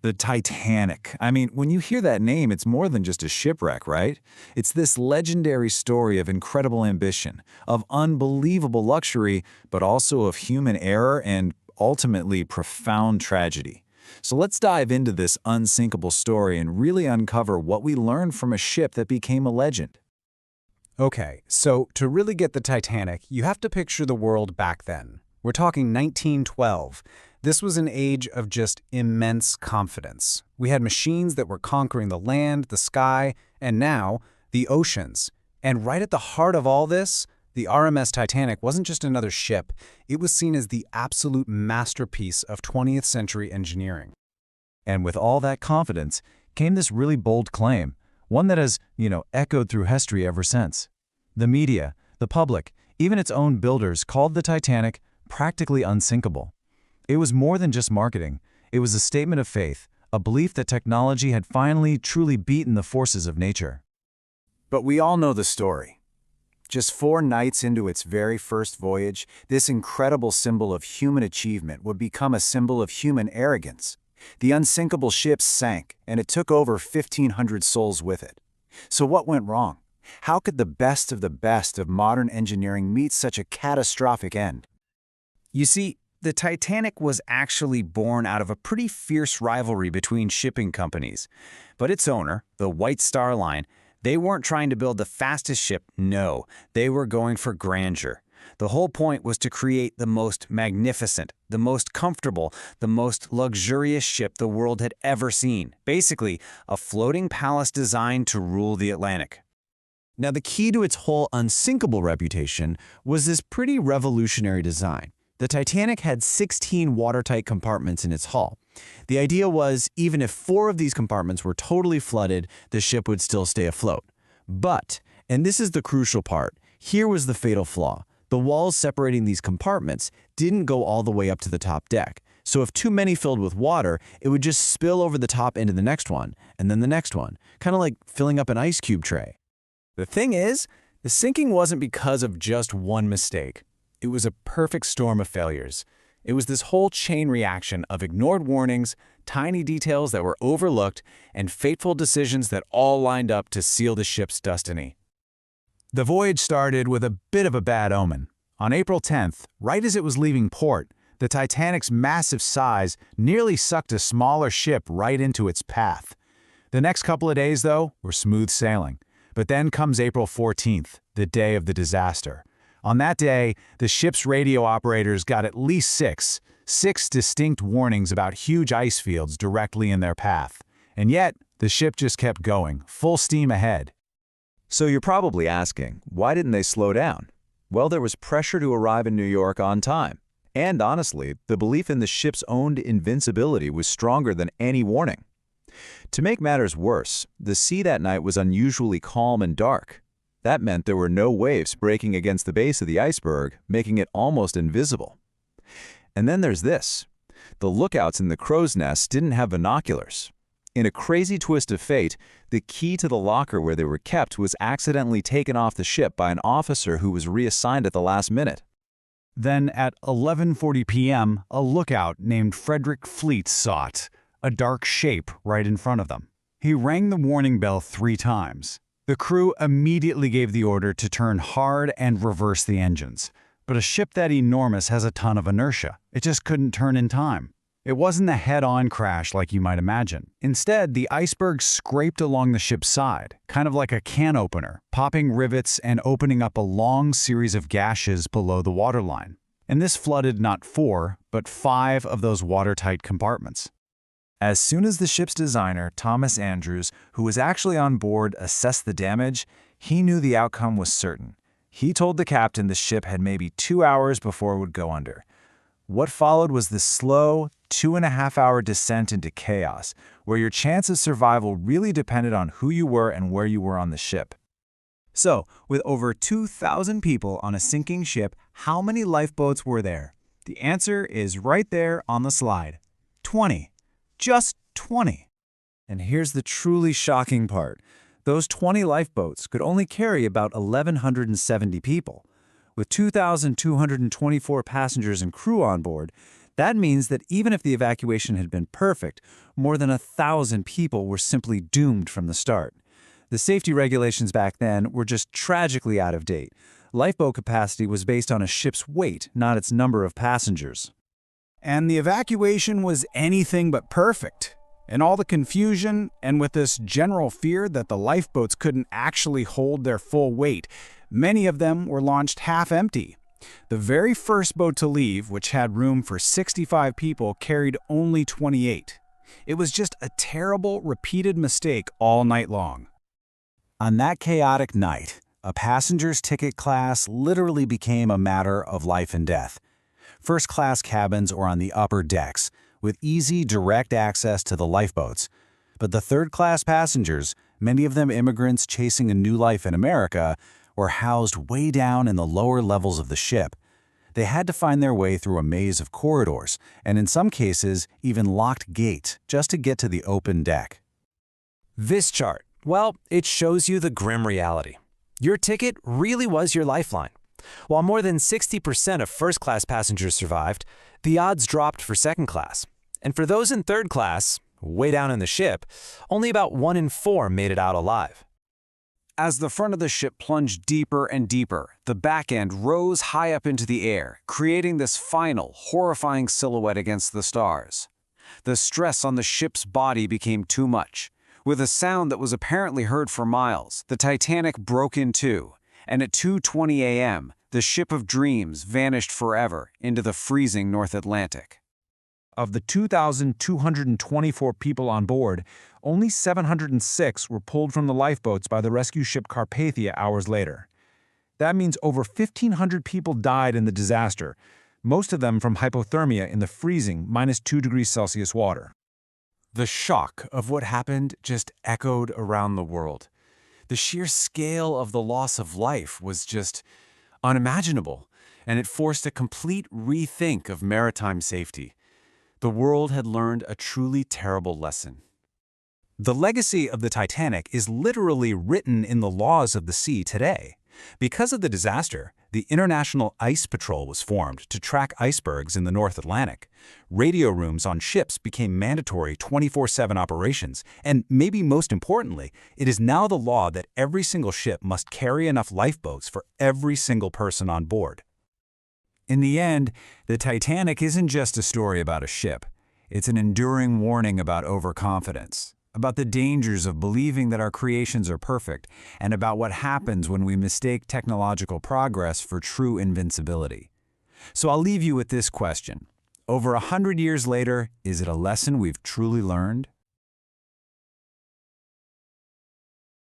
The Titanic. I mean, when you hear that name, it's more than just a shipwreck, right? It's this legendary story of incredible ambition, of unbelievable luxury, but also of human error and ultimately profound tragedy. So let's dive into this unsinkable story and really uncover what we learned from a ship that became a legend. Okay, so to really get the Titanic, you have to picture the world back then. We're talking 1912. This was an age of just immense confidence. We had machines that were conquering the land, the sky, and now, the oceans. And right at the heart of all this, the RMS Titanic wasn't just another ship. It was seen as the absolute masterpiece of 20th century engineering. And with all that confidence came this really bold claim, one that has, echoed through history ever since. The media, the public, even its own builders called the Titanic practically unsinkable. It was more than just marketing. It was a statement of faith, a belief that technology had finally truly beaten the forces of nature. But we all know the story. Just 4 nights into its very first voyage, this incredible symbol of human achievement would become a symbol of human arrogance. The unsinkable ship sank, and it took over 1,500 souls with it. So what went wrong? How could the best of modern engineering meet such a catastrophic end? You see, the Titanic was actually born out of a pretty fierce rivalry between shipping companies. But its owner, the White Star Line, they weren't trying to build the fastest ship, no. They were going for grandeur. The whole point was to create the most magnificent, the most comfortable, the most luxurious ship the world had ever seen. Basically, a floating palace designed to rule the Atlantic. Now, the key to its whole unsinkable reputation was this pretty revolutionary design. The Titanic had 16 watertight compartments in its hull. The idea was, even if 4 of these compartments were totally flooded, the ship would still stay afloat. But, and this is the crucial part, here was the fatal flaw. The walls separating these compartments didn't go all the way up to the top deck. So if too many filled with water, it would just spill over the top into the next one, and then the next one, kind of like filling up an ice cube tray. The thing is, the sinking wasn't because of just one mistake. It was a perfect storm of failures. It was this whole chain reaction of ignored warnings, tiny details that were overlooked, and fateful decisions that all lined up to seal the ship's destiny. The voyage started with a bit of a bad omen. On April 10th, right as it was leaving port, the Titanic's massive size nearly sucked a smaller ship right into its path. The next couple of days, though, were smooth sailing. But then comes April 14th, the day of the disaster. On that day, the ship's radio operators got at least six distinct warnings about huge ice fields directly in their path. And yet, the ship just kept going, full steam ahead. So you're probably asking, why didn't they slow down? Well, there was pressure to arrive in New York on time. And honestly, the belief in the ship's own invincibility was stronger than any warning. To make matters worse, the sea that night was unusually calm and dark. That meant there were no waves breaking against the base of the iceberg, making it almost invisible. And then there's this. The lookouts in the crow's nest didn't have binoculars. In a crazy twist of fate, the key to the locker where they were kept was accidentally taken off the ship by an officer who was reassigned at the last minute. Then at 11:40 p.m., a lookout named Frederick Fleet saw it, a dark shape right in front of them. He rang the warning bell 3 times. The crew immediately gave the order to turn hard and reverse the engines. But a ship that enormous has a ton of inertia. It just couldn't turn in time. It wasn't a head-on crash like you might imagine. Instead, the iceberg scraped along the ship's side, kind of like a can opener, popping rivets and opening up a long series of gashes below the waterline. And this flooded not 4, but 5 of those watertight compartments. As soon as the ship's designer, Thomas Andrews, who was actually on board, assessed the damage, he knew the outcome was certain. He told the captain the ship had maybe 2 hours before it would go under. What followed was this slow, 2.5-hour descent into chaos, where your chance of survival really depended on who you were and where you were on the ship. So, with over 2,000 people on a sinking ship, how many lifeboats were there? The answer is right there on the slide. 20. Just 20. And here's the truly shocking part. Those 20 lifeboats could only carry about 1,170 people. With 2,224 passengers and crew on board, That means that even if the evacuation had been perfect, more than 1,000 people were simply doomed from the start. The safety regulations back then were just tragically out of date. Lifeboat capacity was based on a ship's weight, not its number of passengers. And the evacuation was anything but perfect. In all the confusion, and with this general fear that the lifeboats couldn't actually hold their full weight, many of them were launched half-empty. The very first boat to leave, which had room for 65 people, carried only 28. It was just a terrible, repeated mistake all night long. On that chaotic night, a passenger's ticket class literally became a matter of life and death. First-class cabins or on the upper decks, with easy, direct access to the lifeboats. But the third-class passengers, many of them immigrants chasing a new life in America, were housed way down in the lower levels of the ship. They had to find their way through a maze of corridors, and in some cases, even locked gates, just to get to the open deck. This chart, well, it shows you the grim reality. Your ticket really was your lifeline. While more than 60% of first-class passengers survived, the odds dropped for second class. And for those in third class, way down in the ship, only about 1 in 4 made it out alive. As the front of the ship plunged deeper and deeper, the back end rose high up into the air, creating this final, horrifying silhouette against the stars. The stress on the ship's body became too much. With a sound that was apparently heard for miles, the Titanic broke in two, and at 2:20 a.m., the ship of dreams vanished forever into the freezing North Atlantic. Of the 2,224 people on board, only 706 were pulled from the lifeboats by the rescue ship Carpathia hours later. That means over 1,500 people died in the disaster, most of them from hypothermia in the freezing -2 degrees Celsius water. The shock of what happened just echoed around the world. The sheer scale of the loss of life was just unimaginable, and it forced a complete rethink of maritime safety. The world had learned a truly terrible lesson. The legacy of the Titanic is literally written in the laws of the sea today. Because of the disaster, the International Ice Patrol was formed to track icebergs in the North Atlantic. Radio rooms on ships became mandatory 24/7 operations, and maybe most importantly, it is now the law that every single ship must carry enough lifeboats for every single person on board. In the end, the Titanic isn't just a story about a ship. It's an enduring warning about overconfidence, about the dangers of believing that our creations are perfect, and about what happens when we mistake technological progress for true invincibility. So I'll leave you with this question. Over 100 years later, is it a lesson we've truly learned?